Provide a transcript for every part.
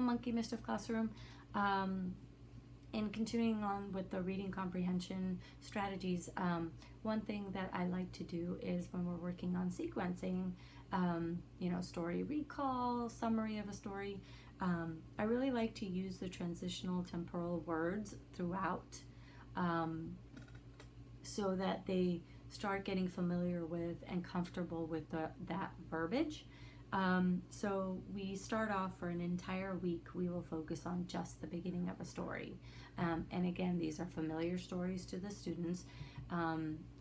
Monkey Mischief Classroom. And continuing on with the reading comprehension strategies, one thing that I like to do is when we're working on sequencing, story recall, summary of a story, I really like to use the transitional temporal words throughout, so that they start getting familiar with and comfortable with that verbiage. So we start off for an entire week, we will focus on just the beginning of a story. And again, these are familiar stories to the students.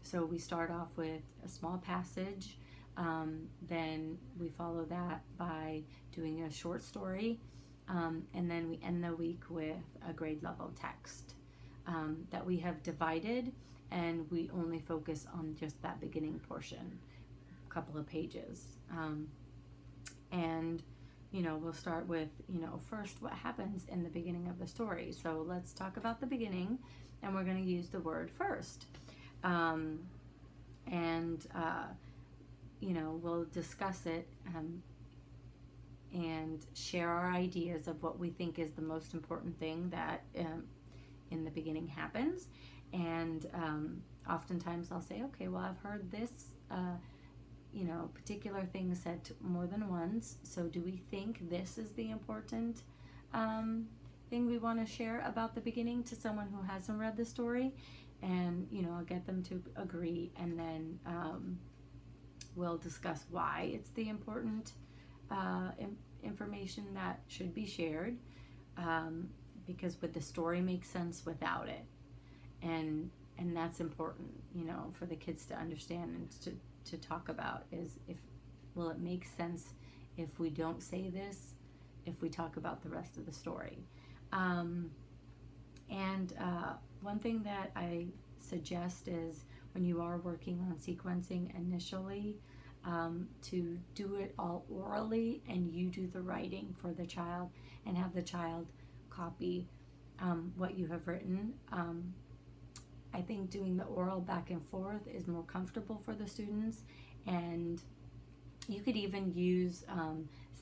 So we start off with a small passage, then we follow that by doing a short story, and then we end the week with a grade level text that we have divided, and we only focus on just that beginning portion, a couple of pages. And we'll start with, first what happens in the beginning of the story. So let's talk about the beginning, and we're going to use the word first. We'll discuss it and share our ideas of what we think is the most important thing that in the beginning happens. And oftentimes I'll say, okay, well, I've heard this particular thing said more than once, so do we think this is the important thing we want to share about the beginning to someone who hasn't read the story? And I'll get them to agree, and then we'll discuss why it's the important information that should be shared, because the story makes sense without it, and that's important, for the kids to understand and to talk about, is will it make sense if we don't say this, if we talk about the rest of the story. One thing that I suggest is, when you are working on sequencing initially, to do it all orally, and you do the writing for the child and have the child copy what you have written. I think doing the oral back and forth is more comfortable for the students, and you could even use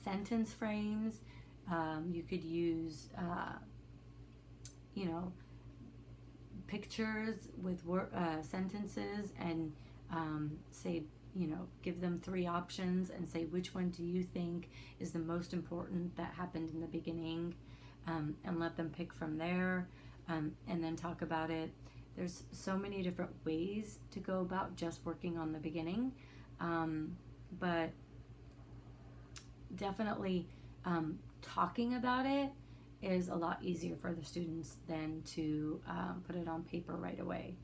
sentence frames. You could use pictures with sentences, and say, give them 3 options and say, which one do you think is the most important that happened in the beginning, and let them pick from there, and then talk about it. There's so many different ways to go about just working on the beginning, but definitely talking about it is a lot easier for the students than to put it on paper right away.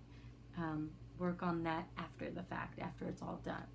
Work on that after the fact, after it's all done.